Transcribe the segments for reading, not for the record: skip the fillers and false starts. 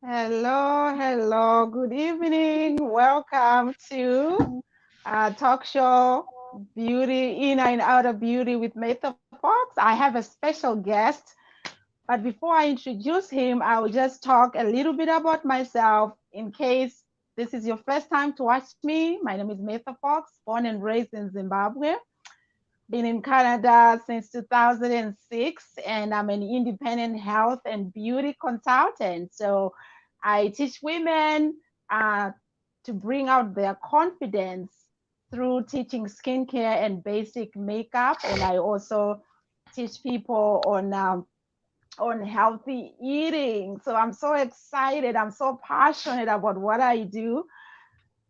Hello, hello, good evening. Welcome to talk show Beauty In and Out of Beauty with Meta Fox. I have a special guest, but before I introduce him, I will just talk a little bit about myself in case this is your first time to watch me. My name is Meta Fox, born and raised in Zimbabwe. Been in Canada since 2006, and I'm an independent health and beauty consultant. So I teach women uh, to bring out their confidence through teaching skincare and basic makeup. And I also teach people on healthy eating. So I'm so excited. I'm so passionate about what I do.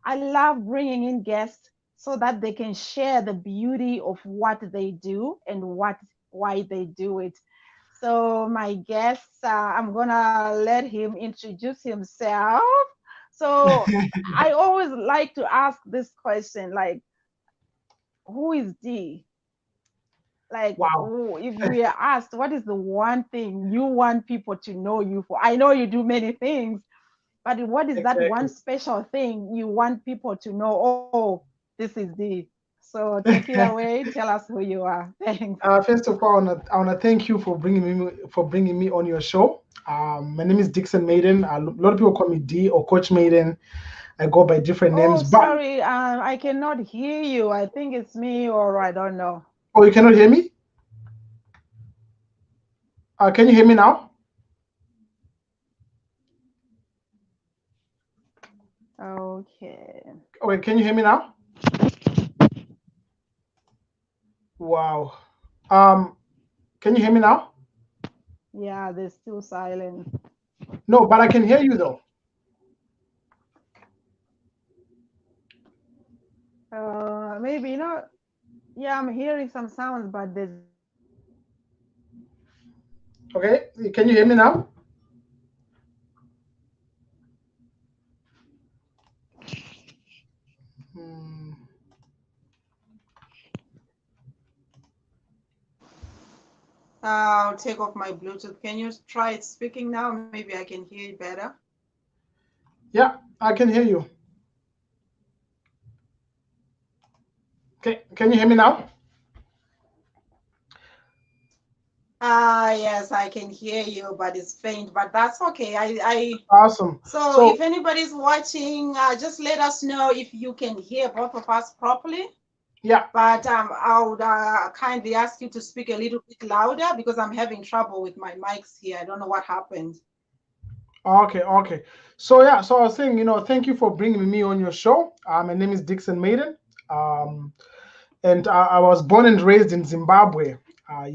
I love bringing in guests so that they can share the beauty of what they do and why they do it. So my guest, I'm gonna let him introduce himself. So I always like to ask this question, like, who is D? Like, Wow. if we are asked, what is the one thing you want people to know you for? I know you do many things, but what is that one Exactly. special thing you want people to know? Oh, this is the. So take it away. Tell us who you are. Thanks. First of all, I wanna thank you for bringing me on your show. My name is Dixon Maiden. A lot of people call me D or Coach Maiden. I go by different Oh, names, but sorry. I cannot hear you. I think it's me, or I don't know. oh, you cannot hear me. Can you hear me now? Okay. Okay, can you hear me now? Wow. Um, can you hear me now? Yeah, they're still silent. No, but I can hear you though. Maybe not. Yeah, I'm hearing some sounds, but there's Okay, can you hear me now? Hmm. I'll take off my Bluetooth. Can you try speaking now? Maybe I can hear you better. Yeah, I can hear you. Okay, can you hear me now? Yes, I can hear you, but it's faint. But that's okay. Awesome. So if So anybody's watching, just let us know if you can hear both of us properly. yeah. But I would kindly ask you to speak a little bit louder because I'm having trouble with my mics here. I don't know what happened. Okay, okay. So yeah, so I was saying, thank you for bringing me on your show. My name is Dixon Maiden, um, and I was born and raised in Zimbabwe. I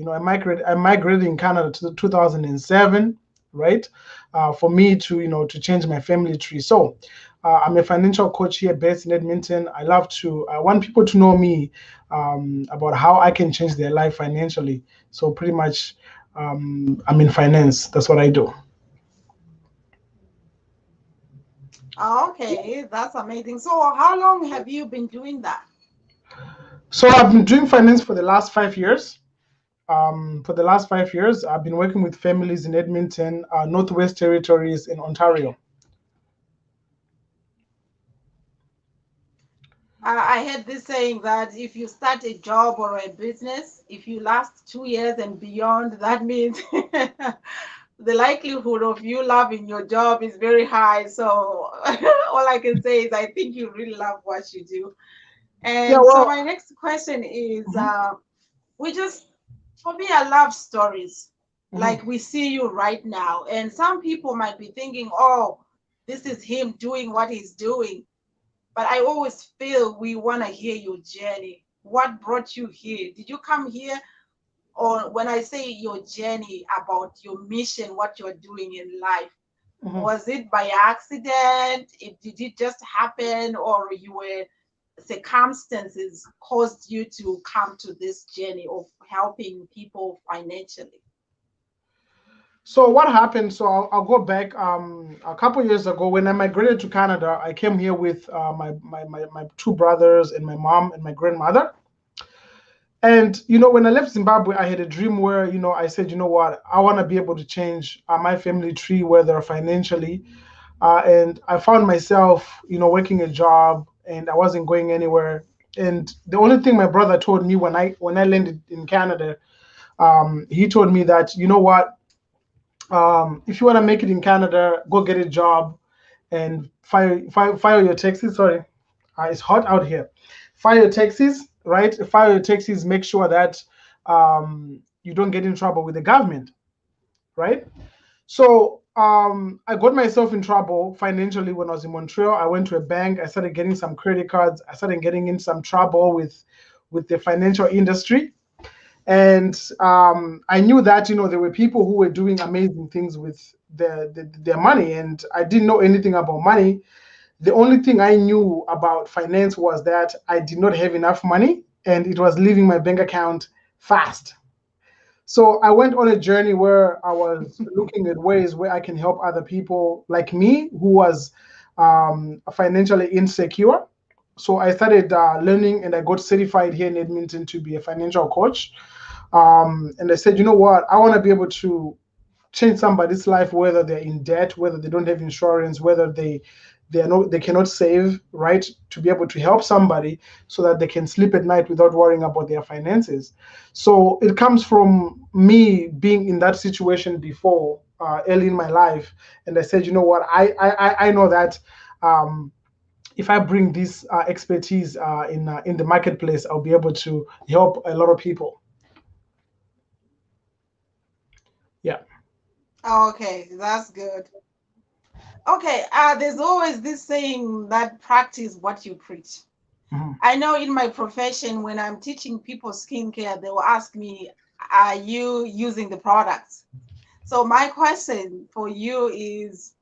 migrated in Canada to 2007, right? For me to to change my family tree. So I'm a financial coach here based in Edmonton. I want people to know me about how I can change their life financially. So pretty much, I'm in finance. That's what I do. Okay, that's amazing. So how long have you been doing that? So I've been doing finance for the last 5 years. For the last 5 years, I've been working with families in Edmonton, Northwest Territories, in Ontario. I heard this saying that if you start a job or a business, if you last 2 years and beyond, that means the likelihood of you loving your job is very high. So all I can say is I think you really love what you do. Yeah, And so well, my next question is mhm, we just for me I love stories. mhm. Like we see you right now. And some people might be thinking, oh, this is him doing what he's doing. But I always feel we want to hear your journey. What brought you here? Did you come here? Or when I say your journey about your mission, what you're doing in life, Mhm. was it by accident? Did it just happen? Or you were circumstances caused you to come to this journey of helping people financially? So what happened? So I'll go back. A couple years ago, when I migrated to Canada, I came here with my two brothers and my mom and my grandmother. And when I left Zimbabwe, I had a dream where I said, what, I want to be able to change my family tree, whether financially. And I found myself, working a job, and I wasn't going anywhere. And the only thing my brother told me when I landed in Canada, he told me that, what, if you want to make it in Canada, go get a job and file your taxes. Sorry, it's hot out here. File your taxes, right? File your taxes. Make sure that you don't get in trouble with the government, right? So I got myself in trouble financially when I was in Montreal. I went to a bank. I started getting some credit cards. I started getting in some trouble with the financial industry. And I knew that there were people who were doing amazing things with their money, and I didn't know anything about money. The only thing I knew about finance was that I did not have enough money, and it was leaving my bank account fast. So I went on a journey where I was looking at ways where I can help other people like me who was financially insecure. So I started learning, and I got certified here in Edmonton to be a financial coach. And I said, you know what? I want to be able to change somebody's life, whether they're in debt, whether they don't have insurance, whether they cannot save, right? To be able to help somebody so that they can sleep at night without worrying about their finances. So it comes from me being in that situation before, early in my life, and I said, you know what? I know that. If I bring this expertise in the marketplace, I'll be able to help a lot of people. Yeah. Okay, that's good. Okay, there's always this saying that practice what you preach. Mhm. I know in my profession, when I'm teaching people skincare, they will ask me, are you using the products? So my question for you is,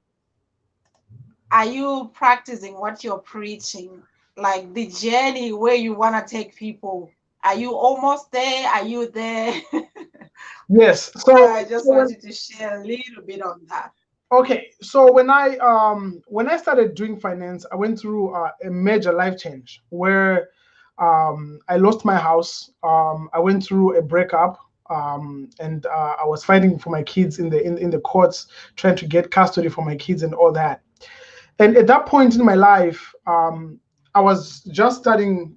are you practicing what you're preaching? Like the journey where you want to take people. Are you almost there? Are you there? Yes. So So, I just so when wanted to share a little bit on that. okay, so when I started doing finance, I went through a major life change where I lost my house. I went through a breakup, and I was fighting for my kids in the courts, trying to get custody for my kids and all that. And at that point in my life, I was just starting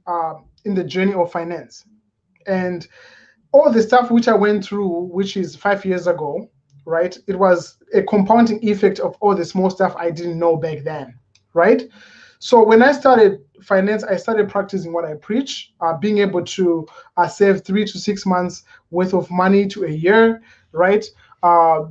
in the journey of finance, and all the stuff which I went through, which is 5 years ago, right? It was a compounding effect of all the small stuff I didn't know back then, right? So when I started finance, I started practicing what I preach, being able to save 3 to 6 months worth of money to a year, right?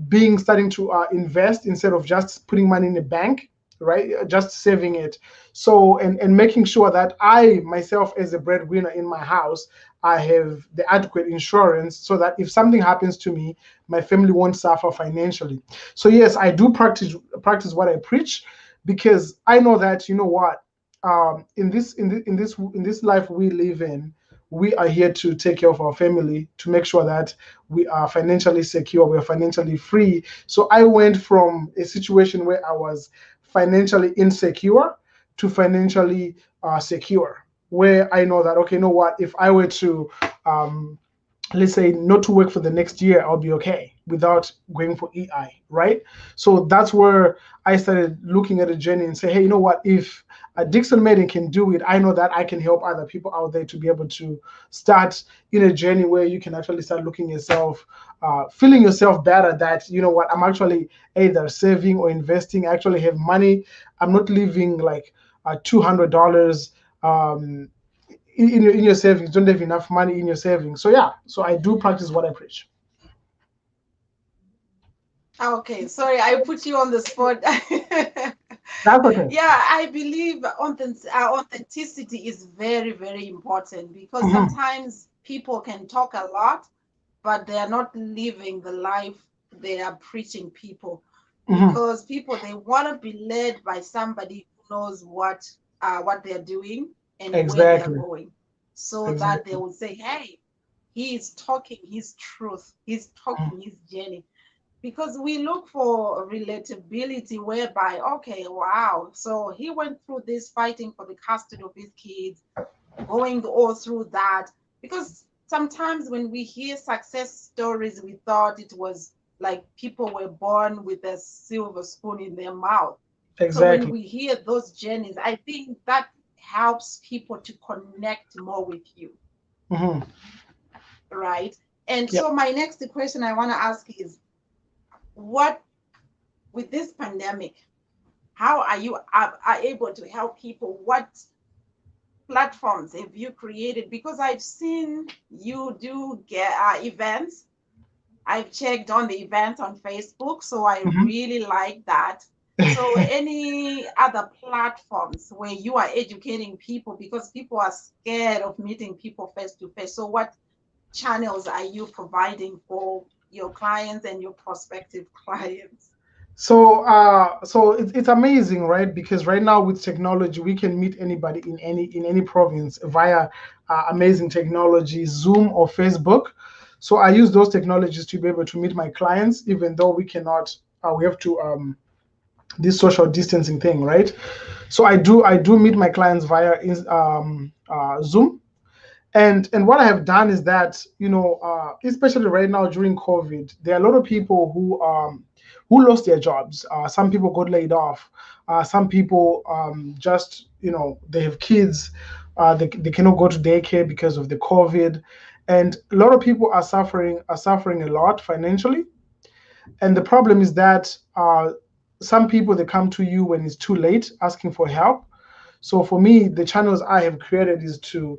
Being starting to invest instead of just putting money in the bank, right? Just saving it. So and making sure that I myself, as a breadwinner in my house, I have the adequate insurance so that if something happens to me, my family won't suffer financially. So yes, I do practice what I preach, because I know that, what, in this life we live in, we are here to take care of our family, to make sure that we are financially secure, we are financially free. So I went from a situation where I was financially insecure to financially secure, where I know that, okay, you know what, if I were to um, let's say not to work for the next year, I'll be okay without going for EI, right? So that's where I started looking at a journey and say, hey, you know what? If Dixon Maiden can do it, I know that I can help other people out there to be able to start in a journey where you can actually start looking yourself, feeling yourself better. That, you know what, I'm actually either saving or investing. I actually have money. I'm not living like $200. In your savings, don't have enough money in your savings. So yeah, so I do practice what I preach. Okay, sorry, I put you on the spot. That's okay. Yeah, I believe authenticity is very, very important because Hmm. sometimes people can talk a lot, but they are not living the life they are preaching people. Hmm. Because people they want to be led by somebody who knows what they're doing and where they are Exactly. going, so that they Exactly. will say, "Hey, he is talking his truth. He's Mhm. talking his journey." Because we look for relatability whereby, okay, wow, so he went through this fighting for the custody of his kids, going all through that. Because sometimes when we hear success stories, we thought it was like people were born with a silver spoon in their mouth. So when Exactly. we hear those journeys, I think that helps people to connect more with you, Hmm. right? And Yeah. so my next question I want to ask is, what, with this pandemic, how are you are able to help people? What platforms have you created? Because I've seen you do get events. I've checked on the events on Facebook, so I Hmm. really like that. So, any other platforms where you are educating people, because people are scared of meeting people face to face? So, what channels are you providing for your clients and your prospective clients? So it's amazing, right? Because right now with technology, we can meet anybody in any province via amazing technology, Zoom or Facebook. So I use those technologies to be able to meet my clients, even though we cannot. We have to this social distancing thing, right? So I do meet my clients via Zoom. And what I have done is that, especially right now during COVID, there are a lot of people who lost their jobs. Some people got laid off. Some people just, they have kids. They cannot go to daycare because of the COVID, and a lot of people are suffering a lot financially. And the problem is that some people, they come to you when it's too late asking for help. So for me, the channels I have created is to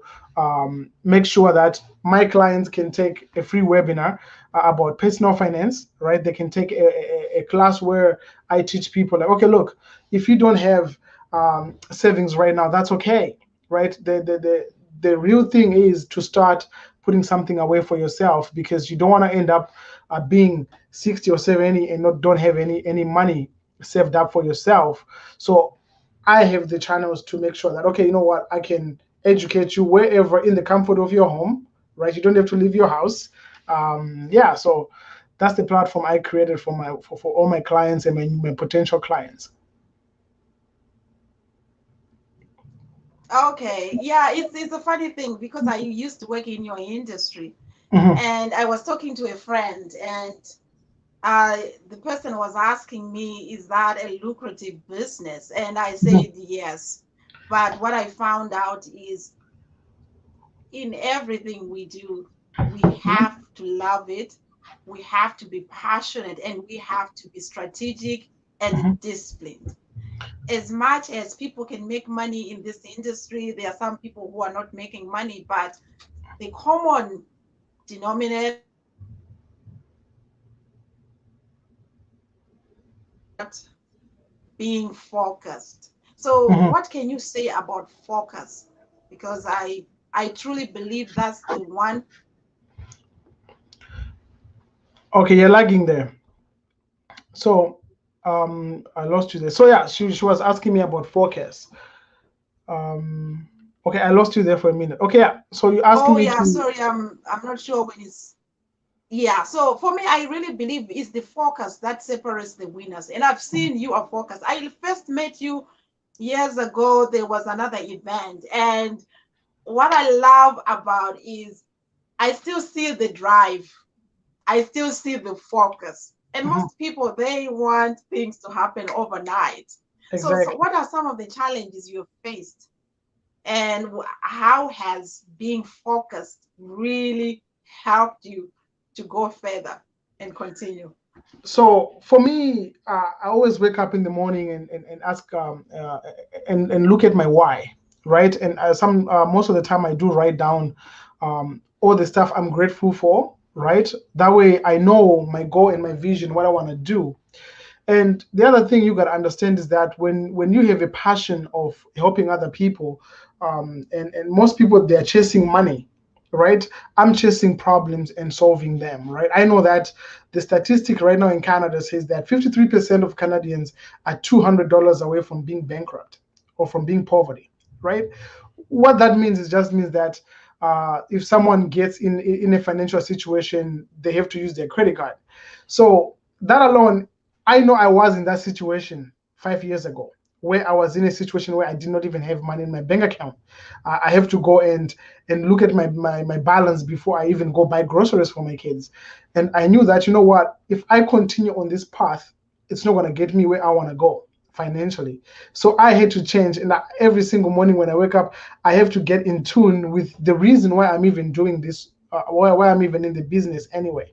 make sure that my clients can take a free webinar about personal finance, right? They can take a class where I teach people like, okay, look, if you don't have savings right now, that's okay, right? The real thing is to start putting something away for yourself, because you don't want to end up being 60 or 70 and not don't have any money saved up for yourself. So I have the channels to make sure that, okay, you know what, I can educate you wherever in the comfort of your home, right? You don't have to leave your house. Yeah, so that's the platform I created for all my clients and my potential clients. Okay, yeah, it's a funny thing because I used to work in your industry, Hmm. and I was talking to a friend, and the person was asking me, is that a lucrative business? And I said yes. But what I found out is in everything we do, we have to love it, we have to be passionate, and we have to be strategic and Hmm. disciplined. As much as people can make money in this industry, there are some people who are not making money, but the common denominator being focused. So Hmm. what can you say about focus? Because I truly believe that's the one. Okay, you're lagging there. So I lost you there. So yeah, she was asking me about focus. Um, okay, I lost you there for a minute. Okay, yeah. So you're asking Oh me yeah, to. sorry, I'm not sure when it's. Yeah, so for me, I really believe it's the focus that separates the winners. And I've seen you are focused. I first met you years ago. There was another event, and what I love about is I still see the drive. I still see the focus. And Mhm. most people, they want things to happen overnight. So Exactly. what are some of the challenges you've faced? And how has being focused really helped you to go further and continue? So for me, I always wake up in the morning and ask and look at my why, right? And some most of the time I do write down all the stuff I'm grateful for, right? That way I know my goal and my vision, what I want to do. And the other thing you got to understand is that when you have a passion of helping other people, and most people, they're chasing money, right? I'm chasing problems and solving them, right? I know that the statistic right now in Canada says that 53% of Canadians are $200 away from being bankrupt or from being poverty, right? What that means is just means that if someone gets in a financial situation, they have to use their credit card. So that alone, I know I was in that situation 5 years ago, where I was in a situation where I did not even have money in my bank account. I have to go and look at my balance before I even go buy groceries for my kids. And I knew that, you know what, if I continue on this path, it's not going to get me where I want to go financially. So I had to change. And every single morning when I wake up, I have to get in tune with the reason why I'm even doing this, why I'm even in the business anyway.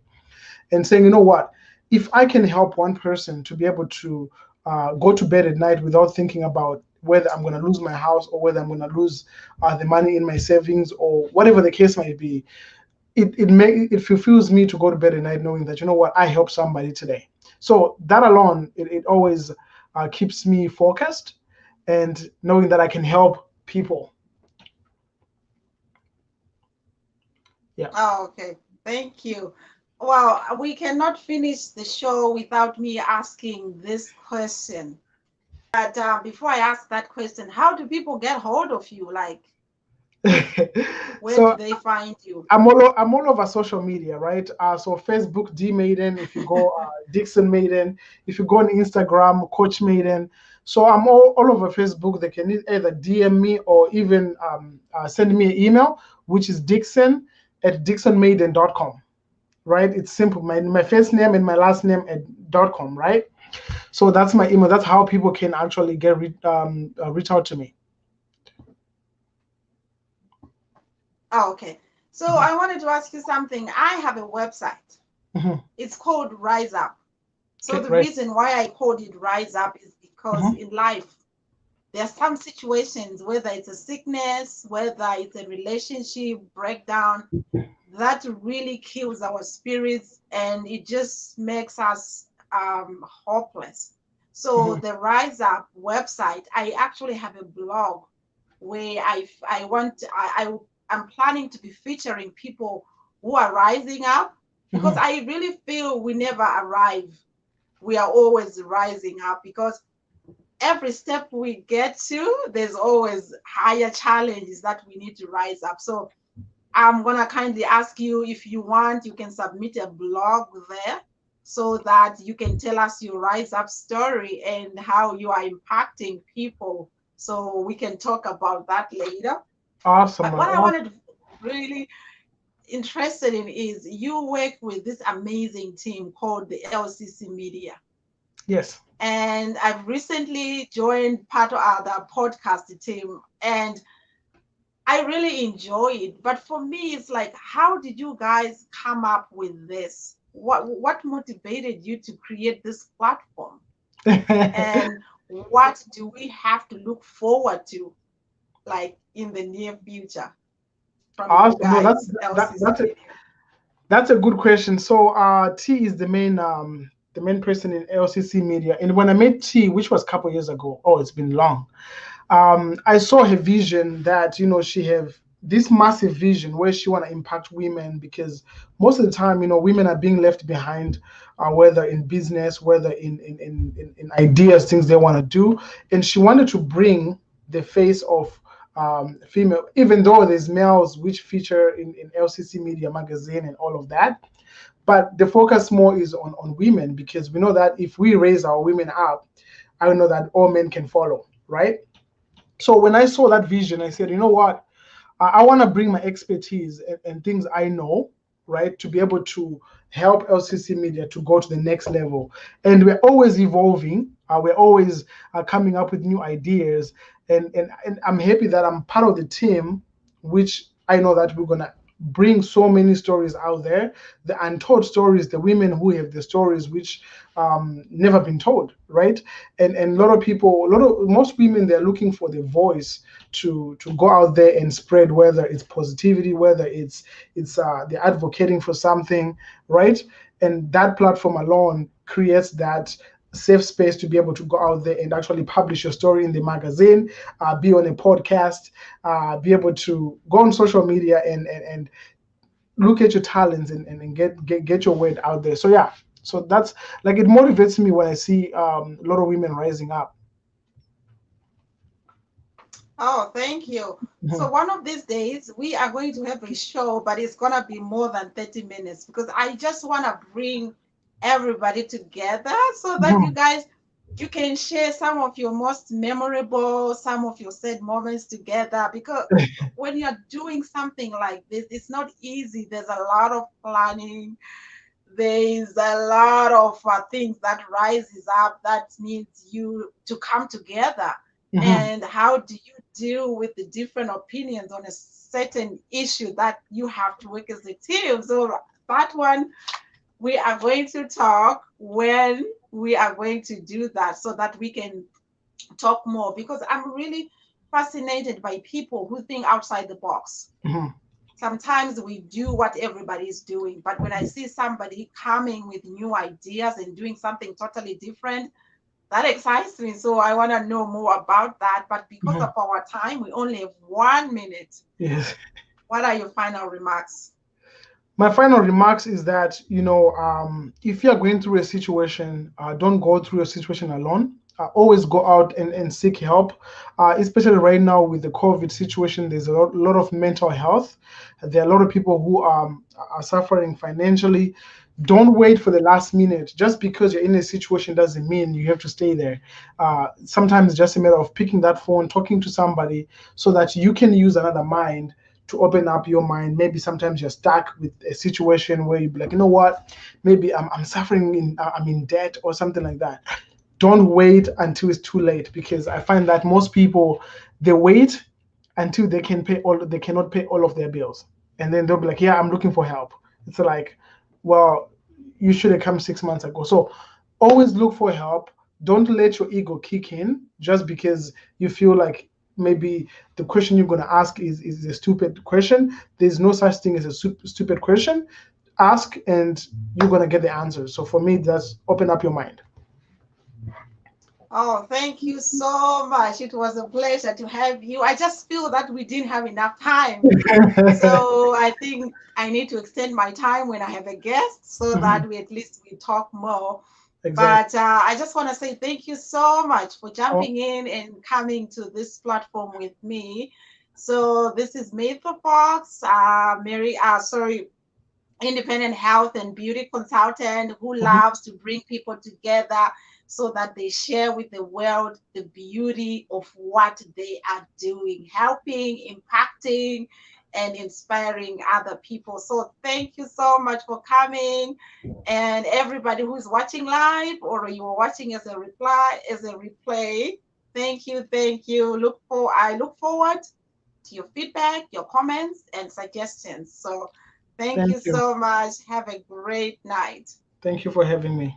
And saying, you know what, if I can help one person to be able to go to bed at night without thinking about whether I'm going to lose my house or whether I'm going to lose the money in my savings or whatever the case might be, it fulfills me to go to bed at night knowing that, you know what, I helped somebody today. So that alone, it always keeps me focused and knowing that I can help people. Yeah. Oh, okay. Thank you. Well, we cannot finish the show without me asking this question. But before I ask that question, how do people get hold of you? Like, where do So they find you? I'm all over social media, right? So Facebook, D Maiden. If you go Dixon Maiden. If you go on Instagram, Coach Maiden. So I'm all over Facebook. They can either DM me or even send me an email, which is dixon@dixonmaiden.com. Right? It's simple. My first name and my last name @.com. Right? So that's my email. That's how people can actually reach out to me. Oh, okay. So I wanted to ask you something. I have a website. Mhm. It's called Rise Up. So Okay, the right. reason why I called it Rise Up is because Mhm. in life, there are some situations, whether it's a sickness, whether it's a relationship breakdown, that really kills our spirits and it just makes us hopeless. So Mhm. the Rise Up website, I actually have a blog where I'm planning to be featuring people who are rising up because Mhm. I really feel we never arrive. We are always rising up because every step we get to, there's always higher challenges that we need to rise up. So I'm gonna kindly ask you if you want, you can submit a blog there so that you can tell us your rise up story and how you are impacting people. So we can talk about that later. Awesome, But man. what I Awesome. wanted really interested in is you work with this amazing team called the LCC Media. Yes. And I've recently joined part of the podcast team and I really enjoy it. But for me, it's like, how did you guys come up with this? What motivated you to create this platform? And what do we have to look forward to, like in the near future from you Awesome. No, guys, LCC Media? that's a good question. So T is the main person in LCC Media. And when I met T, which was a couple years ago, oh, it's been long. I saw her vision that, you know, she have this massive vision where she want to impact women because most of the time, you know, women are being left behind, whether in business, whether in ideas, things they want to do. And she wanted to bring the face of female, even though there's males which feature in LCC Media magazine and all of that. But the focus more is on women because we know that if we raise our women up, I know that all men can follow, right? So when I saw that vision, I said, you know what? I want to bring my expertise and things I know, right, to be able to help LCC Media to go to the next level. And we're always evolving. We're always coming up with new ideas. And I'm happy that I'm part of the team, which I know that we're going to bring so many stories out there, the untold stories, the women who have the stories which never been told, right? And a lot of people, most women, they're looking for the voice to go out there and spread, whether it's positivity, whether it's they're advocating for something, right? And that platform alone creates that safe space to be able to go out there and actually publish your story in the magazine, be on a podcast, be able to go on social media and look at your talents and get your word out there. So yeah, so that's like it motivates me when I see a lot of women rising up. Oh, thank you. So Mhm. one of these days we are going to have a show, but it's gonna be more than 30 minutes because I just wanna bring everybody together so that you Mhm. guys you can share some of your most memorable, some of your sad moments together. Because when you're doing something like this, it's not easy. There's a lot of planning. There's a lot of things that rises up that needs you to come together. Mhm. And how do you deal with the different opinions on a certain issue that you have to work as a team? So that one we are going to talk when we are going to do that so that we can talk more, because I'm really fascinated by people who think outside the box. Mhm. Sometimes we do what everybody's doing, but when I see somebody coming with new ideas and doing something totally different, that excites me. So I want to know more about that. But because Mhm. of our time, we only have 1 minute. Yes. What are your final remarks? My final remarks is that, if you're going through a situation, don't go through a situation alone. Always go out and seek help, especially right now with the COVID situation. There's a lot of mental health. There are a lot of people who are suffering financially. Don't wait for the last minute. Just because you're in a situation doesn't mean you have to stay there. Sometimes it's just a matter of picking that phone, talking to somebody, so that you can use another mind to open up your mind. Maybe sometimes you're stuck with a situation where you be like, you know what, maybe I'm suffering, I'm in debt or something like that. Don't wait until it's too late, because I find that most people, they wait until they cannot pay all of their bills, and then they'll be like, yeah, I'm looking for help. It's like, well, you should have come 6 months ago. So always look for help. Don't let your ego kick in just because you feel like maybe the question you're going to ask is a stupid question. There's no such thing as a stupid question. Ask and you're going to get the answer. So for me, that's open up your mind. Oh, thank you so much. It was a pleasure to have you. I just feel that we didn't have enough time. So I think I need to extend my time when I have a guest so that we at least we talk more. Exactly. But I just want to say thank you so much for Oh, jumping in and coming to this platform with me. So this is Maytha Fox, sorry, independent health and beauty consultant who mhm. loves to bring people together so that they share with the world the beauty of what they are doing, helping, impacting, and inspiring other people. So thank you so much for coming. And everybody who's watching live or you are watching as a replay, thank you, thank you. I look forward to your feedback, your comments, and suggestions. So thank Thank you you. so much. Have a great night. Thank you for having me.